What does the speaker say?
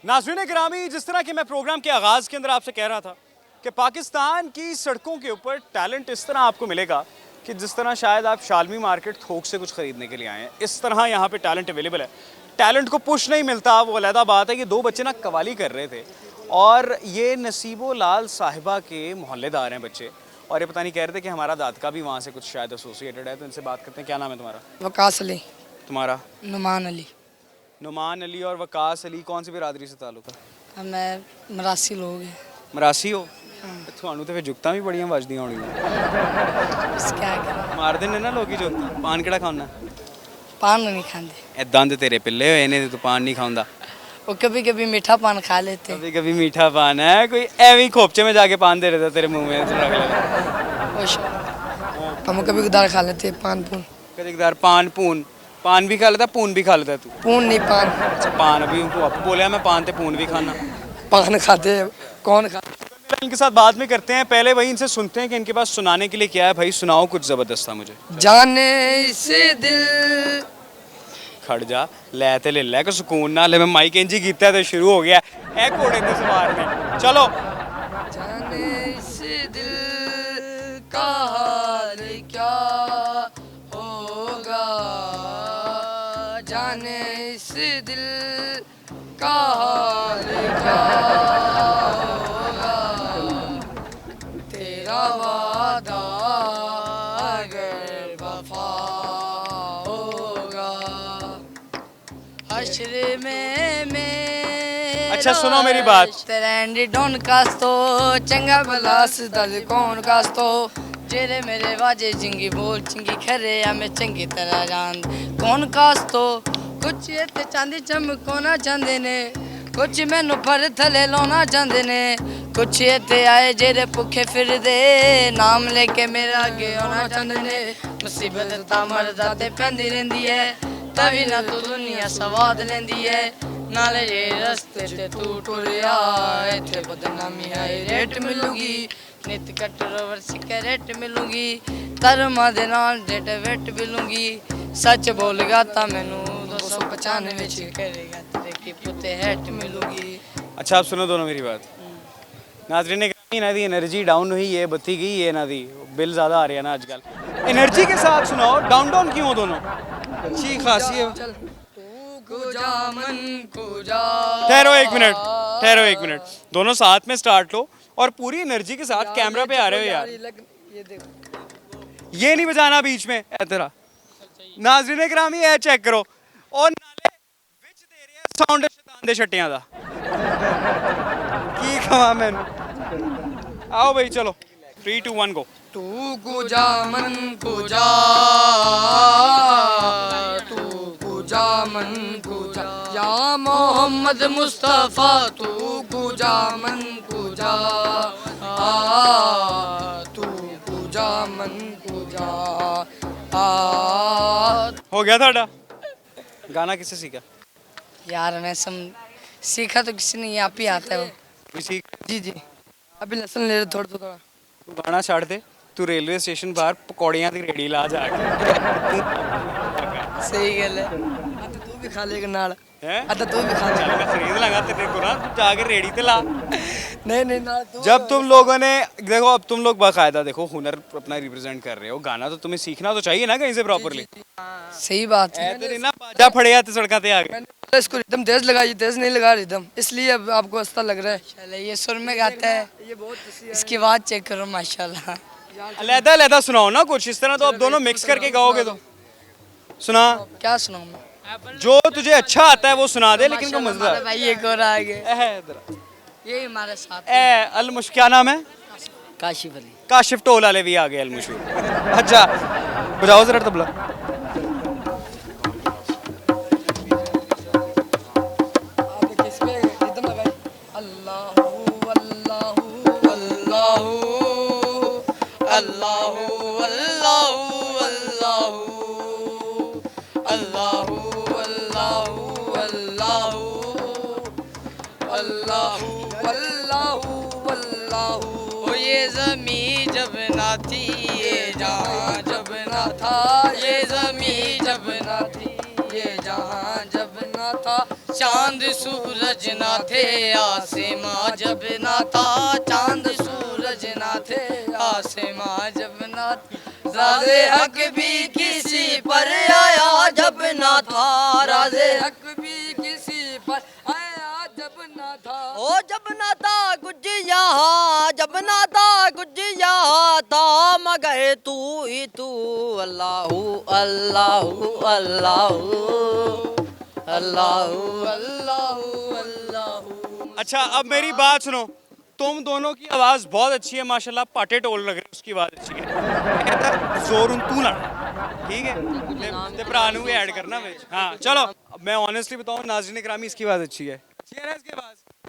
नाज़रीन गिरामी, जिस तरह कि मैं प्रोग्राम के आगाज़ के अंदर आपसे कह रहा था कि पाकिस्तान की सड़कों के ऊपर टैलेंट इस तरह आपको मिलेगा कि जिस तरह शायद आप शालमी मार्केट थोक से कुछ ख़रीदने के लिए आए हैं, इस तरह यहाँ पे टैलेंट अवेलेबल है। टैलेंट को पुश नहीं मिलता, वो अलहदा बात है। कि दो बच्चे ना कवाली कर रहे थे और ये नसीबो लाल साहिबा के मोहल्लेदार हैं बच्चे, और ये पता नहीं कह रहे थे कि हमारा दादका भी वहाँ से कुछ शायद एसोसिएटेड है। तो इनसे बात करते हैं। क्या नाम है तुम्हारा? वकास अली। तुम्हारा? नुमान अली। नुमान अली और वकास अली कौन सी बिरादरी से ताल्लुक़ है? मैं मरासी लोग हैं। मरासी हो? ਤੁਹਾਨੂੰ ਤੇ ਫਿਰ ਜੁਗਤਾਂ ਵੀ ਬੜੀਆਂ ਵੱਜਦੀਆਂ ਹੋਣੀਆਂ। क्या करें, ਮਾਰਦੇ ਨੇ ਨਾ ਲੋਕੀ ਜੁਗਤਾਂ। ਪਾਨ ਕਿਹੜਾ ਖਾਂਦਾ? पान नहीं खाते। ਇਹ ਦੰਦ ਤੇਰੇ ਪਿੱਲੇ ਹੋਏ ਨੇ ਤੇ ਤੂੰ ਪਾਨ ਨਹੀਂ ਖਾਂਦਾ। वो कभी कभी मीठा पान खा लेते। कभी कभी मीठा पान है, कोई ऐਵੇਂ ही खोपचे में जाके पान दे देता तेरे मुंह में तो रख लेगा। हम कभी कदार खा लेते पान पून। कभी कदार पान पून, पान भी खा लेता, पून भी खा लेता तू? पून नहीं, पान। अच्छा पान, अभी तू अब बोला मैं पान ते पून भी खाना। पान खाते कौन खा? इनके साथ बाद में करते हैं, पहले वही इनसे सुनते हैं कि इनके पास सुनाने के लिए क्या है। भाई सुनाओ कुछ ज़बरदस्त था मुझे। जाने से दिल खड़ जा, लै ते ले लै, सुकून नाल। मैं माइक इंज ही कीता तो शुरू हो गया है घोड़े ते सवार ने। चलो। जाने से दिल का हाल क्या होगा, जाने से दिल का हाल क्या होगा, तेरा वादा अगर वफा होगा, हश्र में अच्छा सुनो मेरी बात। तेरेंडी डोन कास्तो चंगा बलास दल कौन कास्तो, जेरे मेरे वाजे जिंगी बोल चिंगी खरे या मैं चंगी तरह जान कौन कास्तो, कुछ इत्ते चांदी चमकोना चांदे ने, कुछ मैनू पर थले लोना चांदे ने, कुछ इत्ते आए जेरे भुखे फिर दे नाम लेके मेरा अगे आना चांदे ने, मुसीबत ता मरदा ते पैंदी रहिंदी है, तभी ना तू दुनिया सवाद लेंदी है, नाले ये रस्ते ते तू टुरिया, इत्थे बदनामी है रेट मिलूगी, नित कटरोवर सिगरेट मिलूगी, धर्मा दे नाल डेट वेट मिलूगी, सच बोलेगा ता मैनू 295 विच करेगा तेरे की पुते हेट मिलूगी। अच्छा आप सुनो दोनों मेरी बात। नाज़रीन इन्हां दी एनर्जी डाउन हुई है, बत्ती गई है इन्हां दी, बिल ज़्यादा आ रहे हैं ना आजकल। एनर्जी के साथ सुनाओ, डाउन डाउन क्यों हो दोनों? अच्छी खासी है। ठहरो एक मिनट, ठहरो एक मिनट, दोनों साथ में स्टार्ट लो और पूरी एनर्जी के साथ कैमरा पे आ रहे हो यार। ये नहीं बजाना बीच में तेरा। नाज़रीन गिरामी ये चेक करो और नाले विच दे रहे हैं साउंड शैतान दे छट्टियां दा। की खवा मैनू। आओ भाई चलो 3 2 1 गो। तू गुजा मन गुजा, तू गुजा मन गुजा, या मोहम्मद मुस्तफा तू गुजा मन गुजा, तू गुजा मन गुजा। हो गया थाड़ा गाना? किससे सीखा यार मैं सीखा तो किसी ने, आप ही आता है वो। किसी? जी जी अभी लेसन ले रहे थोड़ा थोड़ा। तू गाना छाड़ दे, तू रेलवे स्टेशन बाहर पकौड़ियां दी रेड़ी ला जाके। सही गल है। तो तू भी खा लेगा नाल हैं? तो तू भी खा चल ले। मैं खरीद लगा तेरे को ना, तू जाके रेड़ी ते ला। नहीं नहीं नाल तू। जब तुम लोगों ने देखो, अब तुम लोग बाकायदा देखो हुनर अपना रिप्रेजेंट कर रहे हो, गाना तो तुम्हें सीखना तो चाहिए ना कहीं से प्रॉपर्ली। सही बात है। तेरे ना बाजा फड़िया ते सड़का ते आ गए। मैंने इसको रिदम तेज लगाई, तेज नहीं लगा रिदम, इसलिए अब आपको अच्छा लग रहा है। चले ये सुर में गाता है, ये बहुत इसकी आवाज चेक करो माशाल्लाह। अलहदा अलहदा सुनाओ ना कुछ, इस तरह तो अब दोनों मिक्स करके गाओगे तो। सुना क्या सुनाऊं मैं? जो तुझे अच्छा आता है वो सुना दे, लेकिन को मजा हमारे भाई एक और आ गए, है। यही हमारे साथ अलमुश क्या नाम है? काशिफ अली। काशिफ टोल वाले भी आ गए अलमुशूर। अच्छा बजाओ जरा तबला। ये ज़मीं जब ना थी, ये जहां जब ना था, ये ज़मीं जब ना थी, ये जहां जब ना था, चांद सूरज ना थे आसमां जब ना था, चांद सूरज ना थे आसमां जब ना था, राज़े हक भी किसी पर आया जब ना था, राज़े हक भी किसी पर आया जब ना था, ओ जब ना था कुछ यहाँ, जब ना था कुछ यहाँ था, मगर तू ही तू, अल्लाहू अल्लाहू अल्लाहू अल्लाहू अल्लाहू अल्लाहू। अच्छा अब मेरी बात सुनो, तुम दोनों की आवाज़ बहुत अच्छी है माशाल्लाह, पाटे टोल लग रहे हैं, उसकी आवाज़ अच्छी है, कहता जोर तू ना, ठीक है ते भरा नूं भी ऐड करना विच। हाँ चलो, अब मैं ऑनेस्टली बताऊं नाज़रीन इकरामी, इसकी आवाज़ अच्छी है, अच्छी है ना इसकी आवाज़?